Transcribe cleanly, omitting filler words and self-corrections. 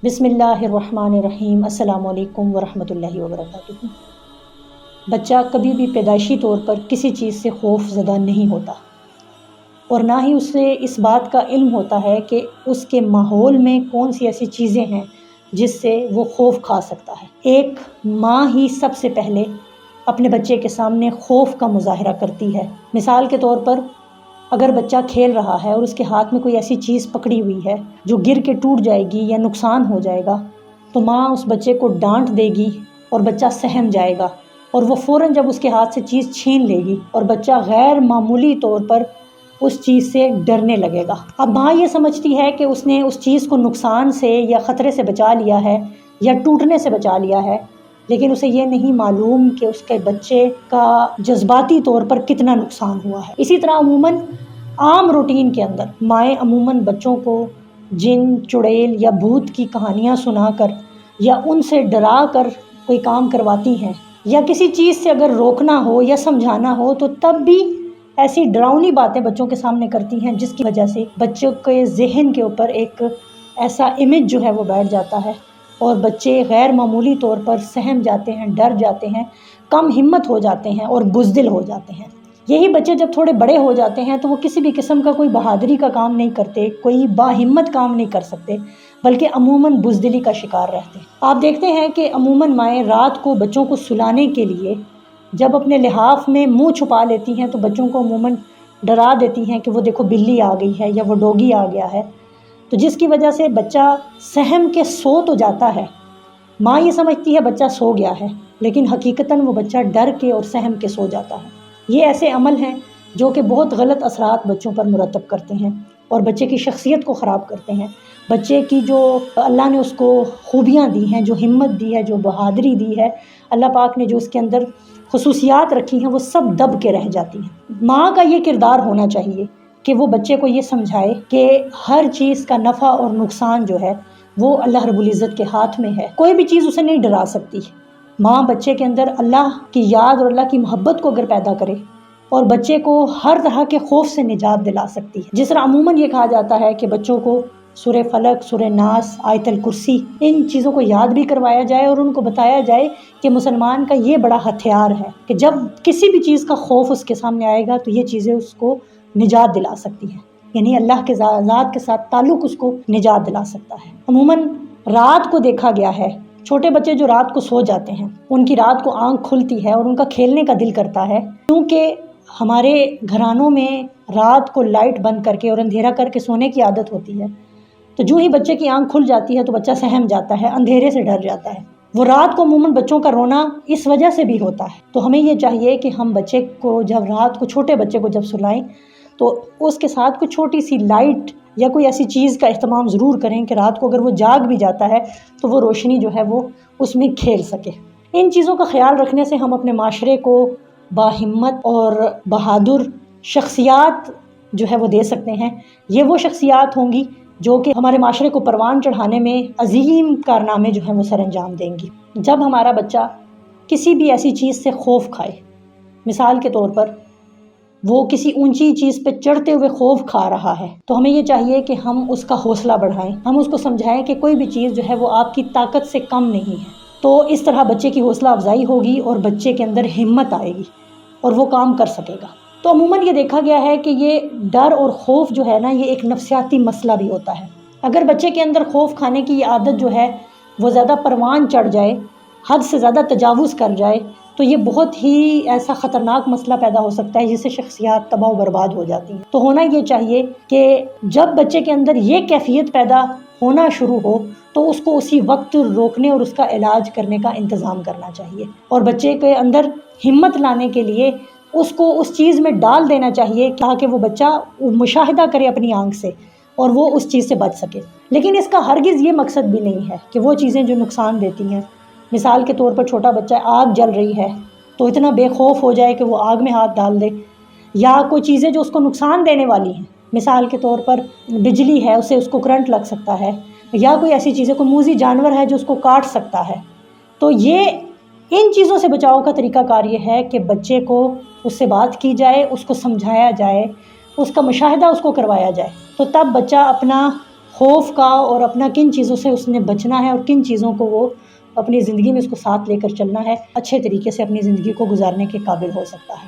بسم اللہ الرحمن الرحیم۔ السلام علیکم ورحمۃ اللہ وبرکاتہ۔ بچہ کبھی بھی پیدائشی طور پر کسی چیز سے خوف زدہ نہیں ہوتا، اور نہ ہی اسے اس بات کا علم ہوتا ہے کہ اس کے ماحول میں کون سی ایسی چیزیں ہیں جس سے وہ خوف کھا سکتا ہے۔ ایک ماں ہی سب سے پہلے اپنے بچے کے سامنے خوف کا مظاہرہ کرتی ہے۔ مثال کے طور پر اگر بچہ کھیل رہا ہے اور اس کے ہاتھ میں کوئی ایسی چیز پکڑی ہوئی ہے جو گر کے ٹوٹ جائے گی یا نقصان ہو جائے گا، تو ماں اس بچے کو ڈانٹ دے گی اور بچہ سہم جائے گا، اور وہ فوراً جب اس کے ہاتھ سے چیز چھین لے گی اور بچہ غیر معمولی طور پر اس چیز سے ڈرنے لگے گا۔ اب ماں یہ سمجھتی ہے کہ اس نے اس چیز کو نقصان سے یا خطرے سے بچا لیا ہے یا ٹوٹنے سے بچا لیا ہے، لیکن اسے یہ نہیں معلوم کہ اس کے بچے کا جذباتی طور پر کتنا نقصان ہوا ہے۔ اسی طرح عموماً عام روٹین کے اندر مائیں عموماً بچوں کو جن، چڑیل یا بھوت کی کہانیاں سنا کر یا ان سے ڈرا کر کوئی کام کرواتی ہیں، یا کسی چیز سے اگر روکنا ہو یا سمجھانا ہو تو تب بھی ایسی ڈراؤنی باتیں بچوں کے سامنے کرتی ہیں، جس کی وجہ سے بچوں کے ذہن کے اوپر ایک ایسا امیج جو ہے وہ بیٹھ جاتا ہے، اور بچے غیر معمولی طور پر سہم جاتے ہیں، ڈر جاتے ہیں، کم ہمت ہو جاتے ہیں اور بزدل ہو جاتے ہیں۔ یہی بچے جب تھوڑے بڑے ہو جاتے ہیں تو وہ کسی بھی قسم کا کوئی بہادری کا کام نہیں کرتے، کوئی باہمت کام نہیں کر سکتے، بلکہ عموماً بزدلی کا شکار رہتے ہیں۔ آپ دیکھتے ہیں کہ عموماً مائیں رات کو بچوں کو سلانے کے لیے جب اپنے لحاف میں منہ چھپا لیتی ہیں تو بچوں کو عموماً ڈرا دیتی ہیں کہ وہ دیکھو بلی آ گئی ہے یا وہ ڈوگی آ گیا ہے، تو جس کی وجہ سے بچہ سہم کے سو تو جاتا ہے۔ ماں یہ سمجھتی ہے بچہ سو گیا ہے، لیکن حقیقتاً وہ بچہ ڈر کے اور سہم کے سو جاتا ہے۔ یہ ایسے عمل ہیں جو کہ بہت غلط اثرات بچوں پر مرتب کرتے ہیں اور بچے کی شخصیت کو خراب کرتے ہیں۔ بچے کی جو اللہ نے اس کو خوبیاں دی ہیں، جو ہمت دی ہے، جو بہادری دی ہے، اللہ پاک نے جو اس کے اندر خصوصیات رکھی ہیں، وہ سب دب کے رہ جاتی ہیں۔ ماں کا یہ کردار ہونا چاہیے کہ وہ بچے کو یہ سمجھائے کہ ہر چیز کا نفع اور نقصان جو ہے وہ اللہ رب العزت کے ہاتھ میں ہے، کوئی بھی چیز اسے نہیں ڈرا سکتی۔ ماں بچے کے اندر اللہ کی یاد اور اللہ کی محبت کو اگر پیدا کرے اور بچے کو ہر طرح کے خوف سے نجات دلا سکتی ہے۔ جس طرح عموماً یہ کہا جاتا ہے کہ بچوں کو سورہ فلق، سورہ ناس، آیت الکرسی، ان چیزوں کو یاد بھی کروایا جائے اور ان کو بتایا جائے کہ مسلمان کا یہ بڑا ہتھیار ہے کہ جب کسی بھی چیز کا خوف اس کے سامنے آئے گا تو یہ چیزیں اس کو نجات دلا سکتی ہیں، یعنی اللہ کے ذات کے ساتھ تعلق اس کو نجات دلا سکتا ہے۔ عموماً رات کو دیکھا گیا ہے چھوٹے بچے جو رات کو سو جاتے ہیں، ان کی رات کو آنکھ کھلتی ہے اور ان کا کھیلنے کا دل کرتا ہے، کیونکہ ہمارے گھرانوں میں رات کو لائٹ بند کر کے اور اندھیرا کر کے سونے کی عادت ہوتی ہے، تو جو ہی بچے کی آنکھ کھل جاتی ہے تو بچہ سہم جاتا ہے، اندھیرے سے ڈر جاتا ہے۔ وہ رات کو عموماً بچوں کا رونا اس وجہ سے بھی ہوتا ہے۔ تو ہمیں یہ چاہیے کہ ہم بچے کو جب رات کو، چھوٹے بچے کو جب سلائیں تو اس کے ساتھ کوئی چھوٹی سی لائٹ یا کوئی ایسی چیز کا اہتمام ضرور کریں کہ رات کو اگر وہ جاگ بھی جاتا ہے تو وہ روشنی جو ہے وہ اس میں کھیل سکے۔ ان چیزوں کا خیال رکھنے سے ہم اپنے معاشرے کو باہمت اور بہادر شخصیات جو ہے وہ دے سکتے ہیں۔ یہ وہ شخصیات ہوں گی جو کہ ہمارے معاشرے کو پروان چڑھانے میں عظیم کارنامے جو ہیں وہ سر انجام دیں گی۔ جب ہمارا بچہ کسی بھی ایسی چیز سے خوف کھائے، مثال کے طور پر وہ کسی اونچی چیز پہ چڑھتے ہوئے خوف کھا رہا ہے، تو ہمیں یہ چاہیے کہ ہم اس کا حوصلہ بڑھائیں، ہم اس کو سمجھائیں کہ کوئی بھی چیز جو ہے وہ آپ کی طاقت سے کم نہیں ہے۔ تو اس طرح بچے کی حوصلہ افزائی ہوگی اور بچے کے اندر ہمت آئے گی اور وہ کام کر سکے گا۔ تو عموماً یہ دیکھا گیا ہے کہ یہ ڈر اور خوف جو ہے نا، یہ ایک نفسیاتی مسئلہ بھی ہوتا ہے۔ اگر بچے کے اندر خوف کھانے کی یہ عادت جو ہے وہ زیادہ پروان چڑھ جائے، حد سے زیادہ تجاوز کر جائے، تو یہ بہت ہی ایسا خطرناک مسئلہ پیدا ہو سکتا ہے جس سے شخصیات تباہ و برباد ہو جاتی ہیں۔ تو ہونا یہ چاہیے کہ جب بچے کے اندر یہ کیفیت پیدا ہونا شروع ہو تو اس کو اسی وقت روکنے اور اس کا علاج کرنے کا انتظام کرنا چاہیے، اور بچے کے اندر ہمت لانے کے لیے اس کو اس چیز میں ڈال دینا چاہیے تاکہ وہ بچہ مشاہدہ کرے اپنی آنکھ سے اور وہ اس چیز سے بچ سکے۔ لیکن اس کا ہرگز یہ مقصد بھی نہیں ہے کہ وہ چیزیں جو نقصان دیتی ہیں، مثال کے طور پر چھوٹا بچہ آگ جل رہی ہے تو اتنا بے خوف ہو جائے کہ وہ آگ میں ہاتھ ڈال دے، یا کوئی چیزیں جو اس کو نقصان دینے والی ہیں، مثال کے طور پر بجلی ہے، اس کو کرنٹ لگ سکتا ہے، یا کوئی ایسی چیزیں، کوئی موذی جانور ہے جو اس کو کاٹ سکتا ہے، تو یہ ان چیزوں سے بچاؤ کا طریقہ کار یہ ہے کہ بچے کو اس سے بات کی جائے، اس کو سمجھایا جائے، اس کا مشاہدہ اس کو کروایا جائے، تو تب بچہ اپنا خوف کا اور اپنا کن چیزوں سے اس نے بچنا ہے اور کن چیزوں کو وہ اپنی زندگی میں اس کو ساتھ لے کر چلنا ہے، اچھے طریقے سے اپنی زندگی کو گزارنے کے قابل ہو سکتا ہے۔